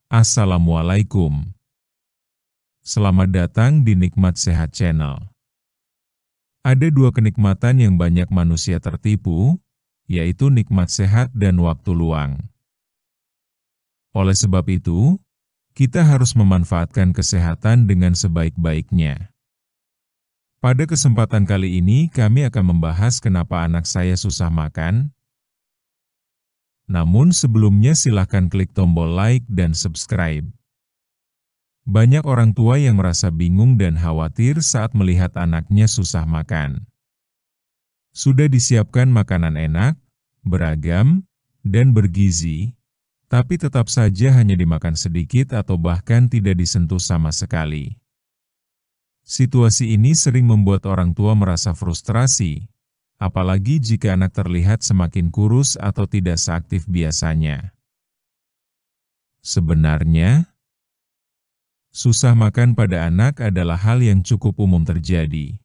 Assalamualaikum. Selamat datang di Nikmat Sehat Channel. Ada dua kenikmatan yang banyak manusia tertipu, yaitu nikmat sehat dan waktu luang. Oleh sebab itu, kita harus memanfaatkan kesehatan dengan sebaik-baiknya. Pada kesempatan kali ini kami akan membahas kenapa anak saya susah makan. Namun sebelumnya silakan klik tombol like dan subscribe. Banyak orang tua yang merasa bingung dan khawatir saat melihat anaknya susah makan. Sudah disiapkan makanan enak, beragam, dan bergizi, tapi tetap saja hanya dimakan sedikit atau bahkan tidak disentuh sama sekali. Situasi ini sering membuat orang tua merasa frustrasi, apalagi jika anak terlihat semakin kurus atau tidak seaktif biasanya. Sebenarnya, susah makan pada anak adalah hal yang cukup umum terjadi.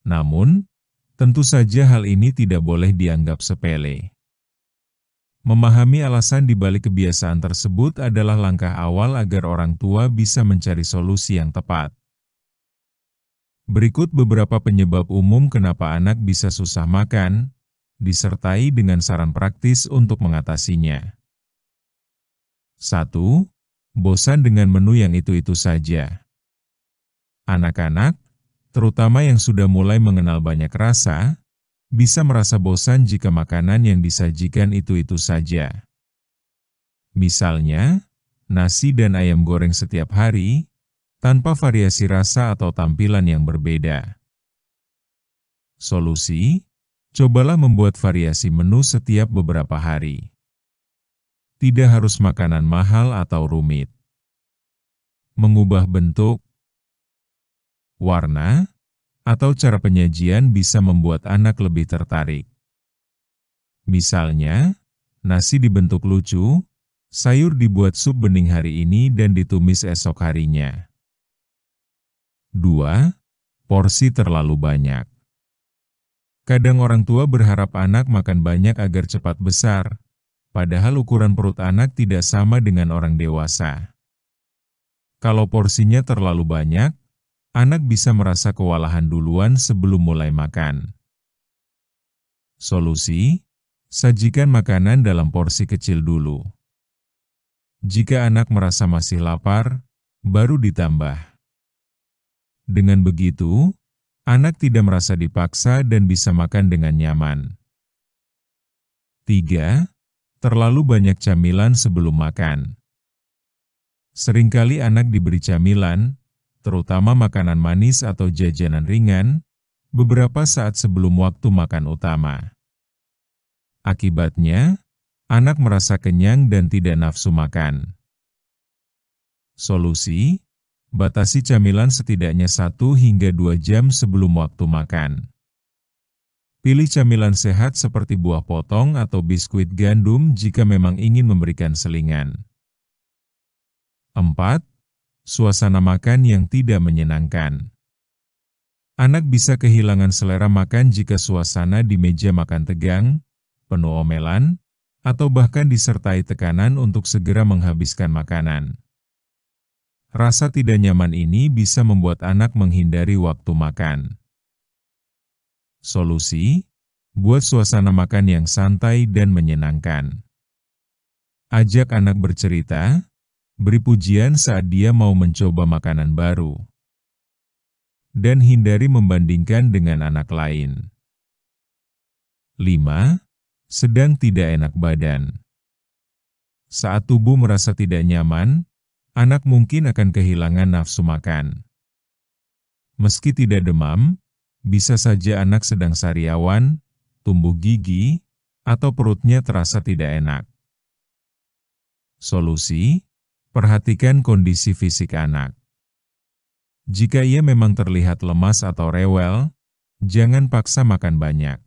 Namun, tentu saja hal ini tidak boleh dianggap sepele. Memahami alasan di balik kebiasaan tersebut adalah langkah awal agar orang tua bisa mencari solusi yang tepat. Berikut beberapa penyebab umum kenapa anak bisa susah makan, disertai dengan saran praktis untuk mengatasinya. 1. Bosan dengan menu yang itu-itu saja. Anak-anak, terutama yang sudah mulai mengenal banyak rasa, bisa merasa bosan jika makanan yang disajikan itu-itu saja. Misalnya, nasi dan ayam goreng setiap hari, tanpa variasi rasa atau tampilan yang berbeda. Solusi, cobalah membuat variasi menu setiap beberapa hari. Tidak harus makanan mahal atau rumit. Mengubah bentuk, warna, atau cara penyajian bisa membuat anak lebih tertarik. Misalnya, nasi dibentuk lucu, sayur dibuat sup bening hari ini dan ditumis esok harinya. 2. Porsi terlalu banyak. Kadang orang tua berharap anak makan banyak agar cepat besar, padahal ukuran perut anak tidak sama dengan orang dewasa. Kalau porsinya terlalu banyak, anak bisa merasa kewalahan duluan sebelum mulai makan. Solusi, sajikan makanan dalam porsi kecil dulu. Jika anak merasa masih lapar, baru ditambah. Dengan begitu, anak tidak merasa dipaksa dan bisa makan dengan nyaman. 3. Terlalu banyak camilan sebelum makan. Seringkali anak diberi camilan, terutama makanan manis atau jajanan ringan, beberapa saat sebelum waktu makan utama. Akibatnya, anak merasa kenyang dan tidak nafsu makan. Solusi, batasi camilan setidaknya 1 hingga 2 jam sebelum waktu makan. Pilih camilan sehat seperti buah potong atau biskuit gandum jika memang ingin memberikan selingan. 4. Suasana makan yang tidak menyenangkan. Anak bisa kehilangan selera makan jika suasana di meja makan tegang, penuh omelan, atau bahkan disertai tekanan untuk segera menghabiskan makanan. Rasa tidak nyaman ini bisa membuat anak menghindari waktu makan. Solusi, buat suasana makan yang santai dan menyenangkan. Ajak anak bercerita, beri pujian saat dia mau mencoba makanan baru. Dan hindari membandingkan dengan anak lain. 5. Sedang tidak enak badan. Saat tubuh merasa tidak nyaman, anak mungkin akan kehilangan nafsu makan. Meski tidak demam, bisa saja anak sedang sariawan, tumbuh gigi, atau perutnya terasa tidak enak. Solusi, perhatikan kondisi fisik anak. Jika ia memang terlihat lemas atau rewel, jangan paksa makan banyak.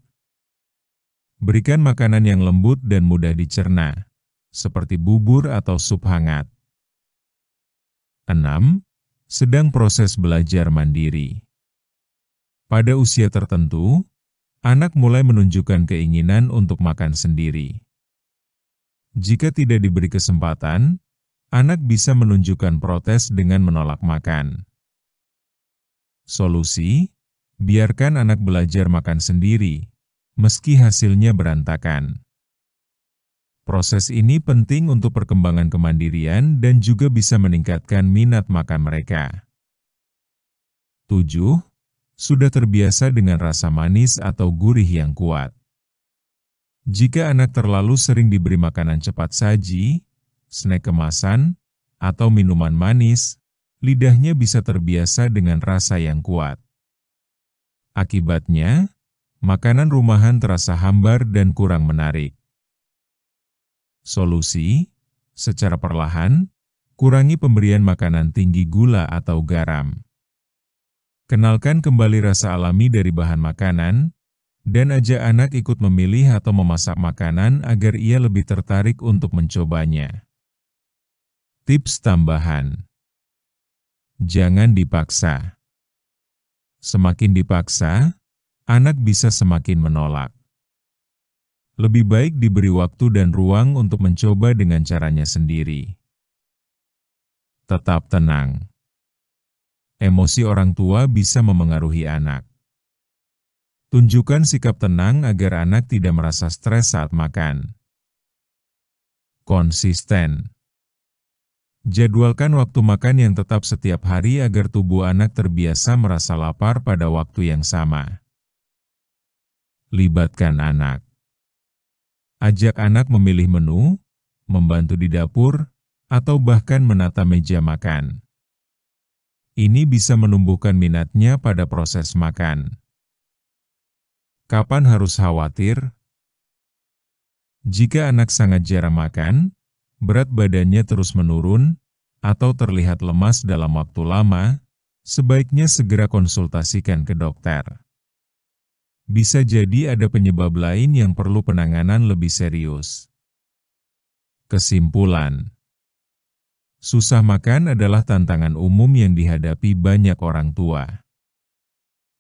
Berikan makanan yang lembut dan mudah dicerna, seperti bubur atau sup hangat. 6. Sedang proses belajar mandiri. Pada usia tertentu, anak mulai menunjukkan keinginan untuk makan sendiri. Jika tidak diberi kesempatan, anak bisa menunjukkan protes dengan menolak makan. Solusi: biarkan anak belajar makan sendiri, meski hasilnya berantakan. Proses ini penting untuk perkembangan kemandirian dan juga bisa meningkatkan minat makan mereka. 7. Sudah terbiasa dengan rasa manis atau gurih yang kuat. Jika anak terlalu sering diberi makanan cepat saji, snack kemasan, atau minuman manis, lidahnya bisa terbiasa dengan rasa yang kuat. Akibatnya, makanan rumahan terasa hambar dan kurang menarik. Solusi: secara perlahan, kurangi pemberian makanan tinggi gula atau garam. Kenalkan kembali rasa alami dari bahan makanan, dan ajak anak ikut memilih atau memasak makanan agar ia lebih tertarik untuk mencobanya. Tips tambahan: jangan dipaksa. Semakin dipaksa, anak bisa semakin menolak. Lebih baik diberi waktu dan ruang untuk mencoba dengan caranya sendiri. Tetap tenang. Emosi orang tua bisa memengaruhi anak. Tunjukkan sikap tenang agar anak tidak merasa stres saat makan. Konsisten. Jadwalkan waktu makan yang tetap setiap hari agar tubuh anak terbiasa merasa lapar pada waktu yang sama. Libatkan anak. Ajak anak memilih menu, membantu di dapur, atau bahkan menata meja makan. Ini bisa menumbuhkan minatnya pada proses makan. Kapan harus khawatir? Jika anak sangat jarang makan, berat badannya terus menurun, atau terlihat lemas dalam waktu lama, sebaiknya segera konsultasikan ke dokter. Bisa jadi ada penyebab lain yang perlu penanganan lebih serius. Kesimpulan: susah makan adalah tantangan umum yang dihadapi banyak orang tua.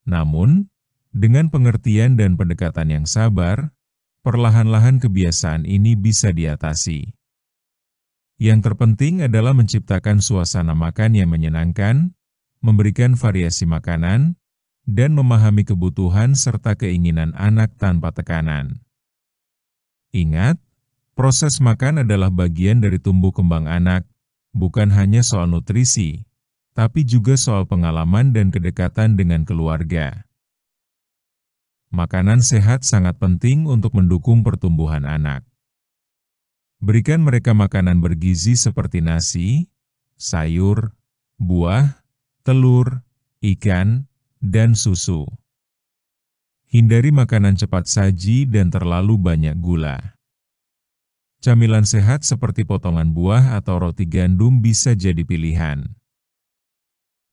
Namun, dengan pengertian dan pendekatan yang sabar, perlahan-lahan kebiasaan ini bisa diatasi. Yang terpenting adalah menciptakan suasana makan yang menyenangkan, memberikan variasi makanan, dan memahami kebutuhan serta keinginan anak tanpa tekanan. Ingat, proses makan adalah bagian dari tumbuh kembang anak, bukan hanya soal nutrisi, tapi juga soal pengalaman dan kedekatan dengan keluarga. Makanan sehat sangat penting untuk mendukung pertumbuhan anak. Berikan mereka makanan bergizi seperti nasi, sayur, buah, telur, ikan, dan susu. Hindari makanan cepat saji dan terlalu banyak gula. Camilan sehat seperti potongan buah atau roti gandum bisa jadi pilihan.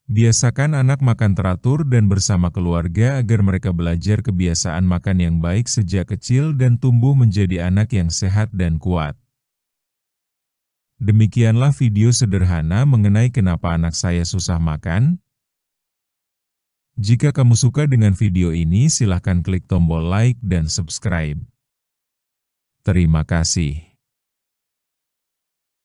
Biasakan anak makan teratur dan bersama keluarga agar mereka belajar kebiasaan makan yang baik sejak kecil dan tumbuh menjadi anak yang sehat dan kuat. Demikianlah video sederhana mengenai kenapa anak saya susah makan. Jika kamu suka dengan video ini, silakan klik tombol like dan subscribe. Terima kasih.